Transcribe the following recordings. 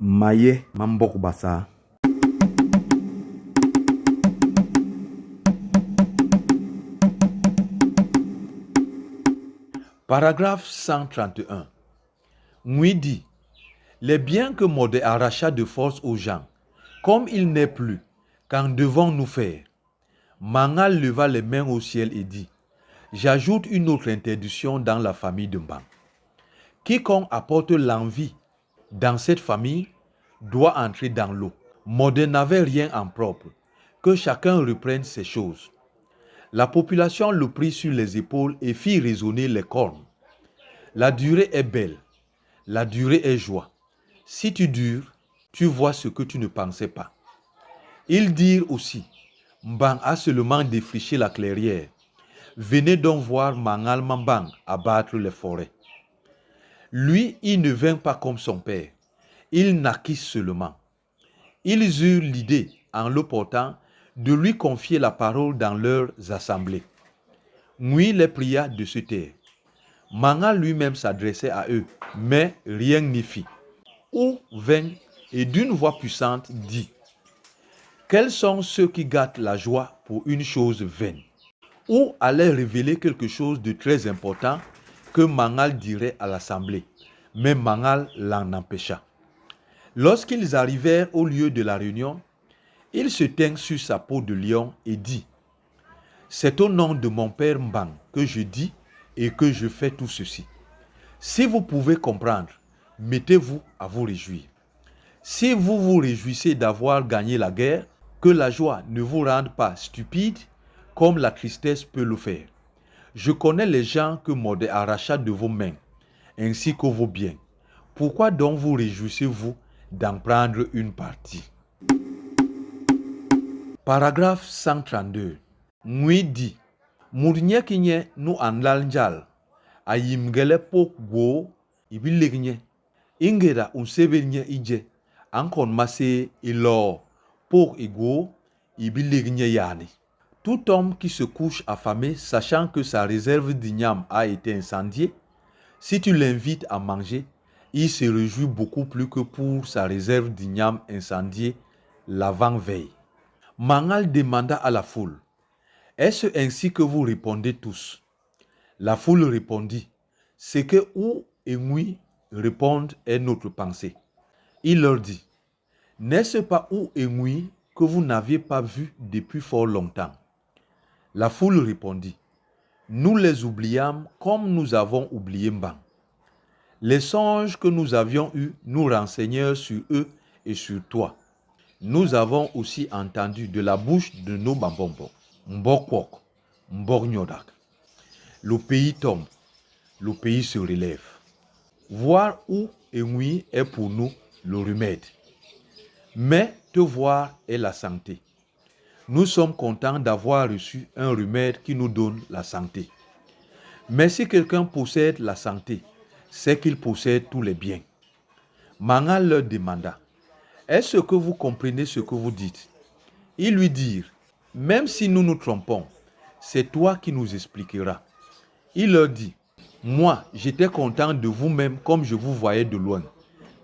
Maye Mambok Bassa. Paragraphe 131. Ngui dit, les biens que Modé arracha de force aux gens, comme il n'est plus, qu'en devons-nous faire? Mangal leva les mains au ciel et dit, j'ajoute une autre interdiction dans la famille de Mbang. Quiconque apporte l'envie dans cette famille doit entrer dans l'eau. Modé n'avait rien en propre, que chacun reprenne ses choses. La population le prit sur les épaules et fit résonner les cornes. La durée est belle, la durée est joie. Si tu dures, tu vois ce que tu ne pensais pas. Ils dirent aussi, Mbang a seulement défriché la clairière. Venez donc voir Mangal Mambang abattre les forêts. Lui, il ne vint pas comme son père. Il naquit seulement. Ils eurent l'idée, en le portant, de lui confier la parole dans leurs assemblées. Ngui les pria de se taire. Mangal lui-même s'adressait à eux, mais rien n'y fit. Ou vint et d'une voix puissante dit, quels sont ceux qui gâtent la joie pour une chose vaine? Ou allait révéler quelque chose de très important que Mangal dirait à l'assemblée, mais Mangal l'en empêcha. Lorsqu'ils arrivèrent au lieu de la réunion, il se tint sur sa peau de lion et dit, c'est au nom de mon père Mbang que je dis et que je fais tout ceci. Si vous pouvez comprendre, mettez-vous à vous réjouir. Si vous vous réjouissez d'avoir gagné la guerre, que la joie ne vous rende pas stupide comme la tristesse peut le faire. Je connais les gens que Modé arracha de vos mains, ainsi que vos biens. Pourquoi donc vous réjouissez-vous d'en prendre une partie? Paragraphe 132. Ngui dit, Mournye kinye nu anlal njal, ayimgele pok go ibilegnye, ingera unsebenye ije, ankon masse ilo pok igo ibilegnye yani. Tout homme qui se couche affamé, sachant que sa réserve d'igname a été incendiée, si tu l'invites à manger, il se réjouit beaucoup plus que pour sa réserve d'igname incendiée l'avant-veille. Mangal demanda à la foule, est-ce ainsi que vous répondez tous? La foule répondit, ce que Ou et Ngui répondent est notre pensée. Il leur dit, n'est-ce pas Ou et Ngui que vous n'aviez pas vu depuis fort longtemps? La foule répondit, nous les oubliâmes comme nous avons oublié Mbang. Les songes que nous avions eus nous renseignèrent sur eux et sur toi. Nous avons aussi entendu de la bouche de nos bambombo, Mbokwok, Mbognodak. Le pays tombe, le pays se relève. Voir Ou et Ngui est pour nous le remède. Mais te voir est la santé. Nous sommes contents d'avoir reçu un remède qui nous donne la santé. Mais si quelqu'un possède la santé, c'est qu'il possède tous les biens. Mangal leur demanda, est-ce que vous comprenez ce que vous dites? Ils lui dirent, même si nous nous trompons, c'est toi qui nous expliqueras. Il leur dit, moi, j'étais content de vous-même comme je vous voyais de loin.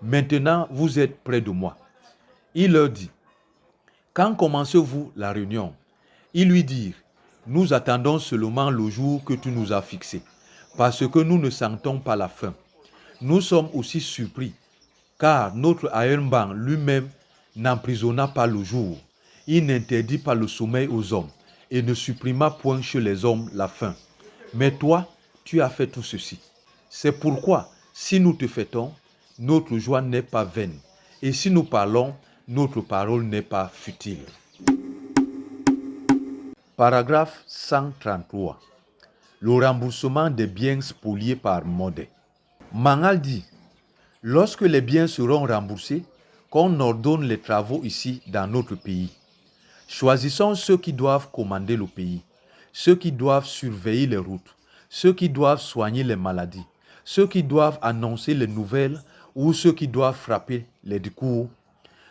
Maintenant, vous êtes près de moi. Il leur dit, quand commencez-vous la réunion? Ils lui dirent, nous attendons seulement le jour que tu nous as fixé, parce que nous ne sentons pas la faim. Nous sommes aussi surpris, car notre Ayenbang lui-même n'emprisonna pas le jour. Il n'interdit pas le sommeil aux hommes et ne supprima point chez les hommes la faim. Mais toi, tu as fait tout ceci. C'est pourquoi, si nous te fêtons, notre joie n'est pas vaine. Et si nous parlons, notre parole n'est pas futile. Paragraphe 133. Le remboursement des biens spoliés par Modé. Mangal dit, lorsque les biens seront remboursés, qu'on ordonne les travaux ici dans notre pays. Choisissons ceux qui doivent commander le pays, ceux qui doivent surveiller les routes, ceux qui doivent soigner les maladies, ceux qui doivent annoncer les nouvelles ou ceux qui doivent frapper les discours.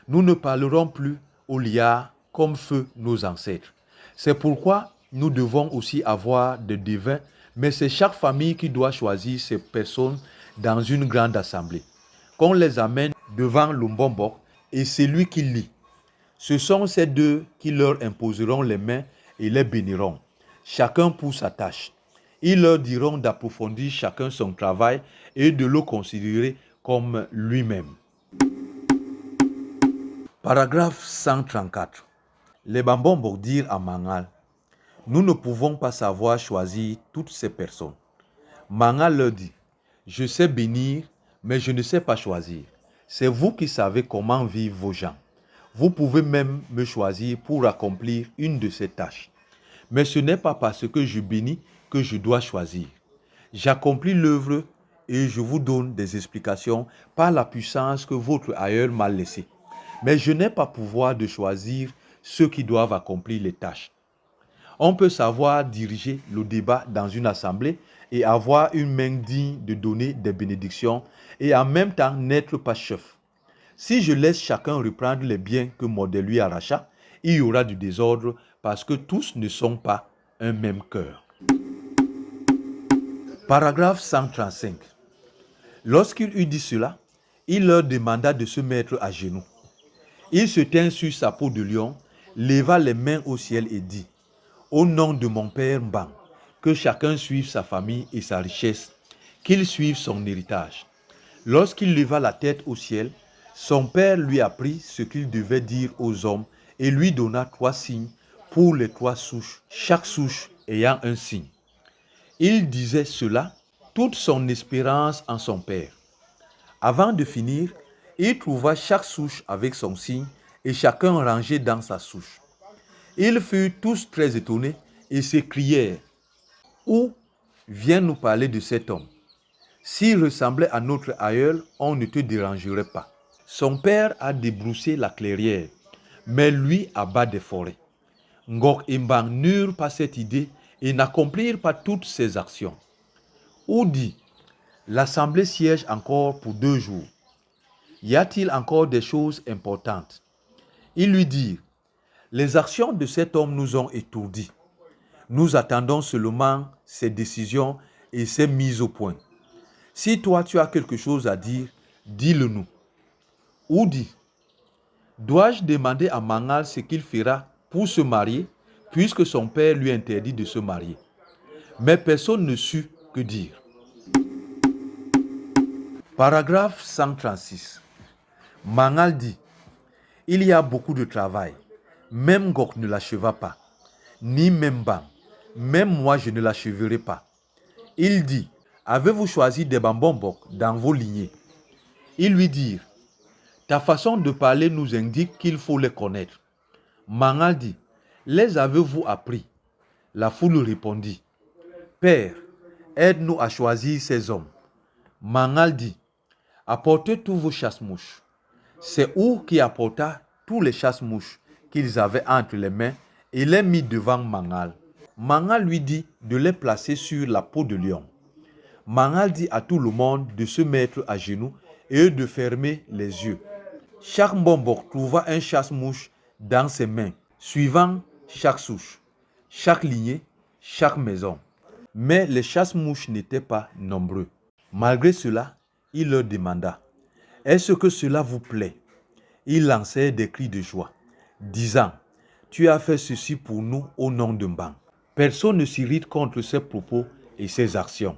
Nous ne parlerons plus au liard comme feu nos ancêtres. C'est pourquoi nous devons aussi avoir des devins, mais c'est chaque famille qui doit choisir ses personnes dans une grande assemblée. Qu'on les amène devant l'Umbombok et celui qui lit. Ce sont ces deux qui leur imposeront les mains et les béniront, chacun pour sa tâche. Ils leur diront d'approfondir chacun son travail et de le considérer comme lui-même. Paragraphe 134. Les Bambombok dirent à Mangal: nous ne pouvons pas savoir choisir toutes ces personnes. Mangal leur dit: je sais bénir, mais je ne sais pas choisir. C'est vous qui savez comment vivent vos gens. Vous pouvez même me choisir pour accomplir une de ces tâches. Mais ce n'est pas parce que je bénis que je dois choisir. J'accomplis l'œuvre et je vous donne des explications par la puissance que votre aïeul m'a laissée. Mais je n'ai pas pouvoir de choisir ceux qui doivent accomplir les tâches. On peut savoir diriger le débat dans une assemblée et avoir une main digne de donner des bénédictions et en même temps n'être pas chef. Si je laisse chacun reprendre les biens que Modèle lui arracha, il y aura du désordre parce que tous ne sont pas un même cœur. Paragraphe 135. Lorsqu'il eut dit cela, il leur demanda de se mettre à genoux. Il se tint sur sa peau de lion, leva les mains au ciel et dit: au nom de mon père Mbang, que chacun suive sa famille et sa richesse, qu'il suive son héritage. Lorsqu'il leva la tête au ciel, son père lui apprit ce qu'il devait dire aux hommes et lui donna 3 signes pour les 3 souches, chaque souche ayant un signe. Il disait cela, toute son espérance en son père. Avant de finir, il trouva chaque souche avec son signe et chacun rangé dans sa souche. Ils furent tous très étonnés et s'écrièrent: où viens nous parler de cet homme? S'il ressemblait à notre aïeul, on ne te dérangerait pas. Son père a débroussé la clairière, mais lui abat des forêts. Ngok et Mbang n'eurent pas cette idée et n'accomplirent pas toutes ses actions. Ou dit: l'assemblée siège encore pour 2 jours. Y a-t-il encore des choses importantes? Ils lui dirent: les actions de cet homme nous ont étourdis. Nous attendons seulement ses décisions et ses mises au point. Si toi tu as quelque chose à dire, dis-le-nous. Ou dit: dois-je demander à Mangal ce qu'il fera pour se marier, puisque son père lui interdit de se marier? Mais personne ne sut que dire. Paragraphe 136. Mangal dit: il y a beaucoup de travail. Même Ngok ne l'acheva pas, ni même Mbang. Même moi, je ne l'acheverai pas. Il dit: avez-vous choisi des Bambombok dans vos lignées? Ils lui dirent: ta façon de parler nous indique qu'il faut les connaître. Mangal dit: les avez-vous appris? La foule répondit: Père, aide-nous à choisir ces hommes. Mangal dit: apportez tous vos chasse-mouches. C'est Ou qui apporta tous les chasse-mouches qu'ils avaient entre les mains et les mit devant Mangal. Mangal lui dit de les placer sur la peau de lion. Mangal dit à tout le monde de se mettre à genoux et de fermer les yeux. Chaque Mbombok trouva un chasse-mouche dans ses mains, suivant chaque souche, chaque lignée, chaque maison. Mais les chasse-mouches n'étaient pas nombreux. Malgré cela, il leur demanda: est-ce que cela vous plaît? Ils lancèrent des cris de joie, disant: tu as fait ceci pour nous au nom de Mbang. Personne ne s'irrite contre ses propos et ses actions.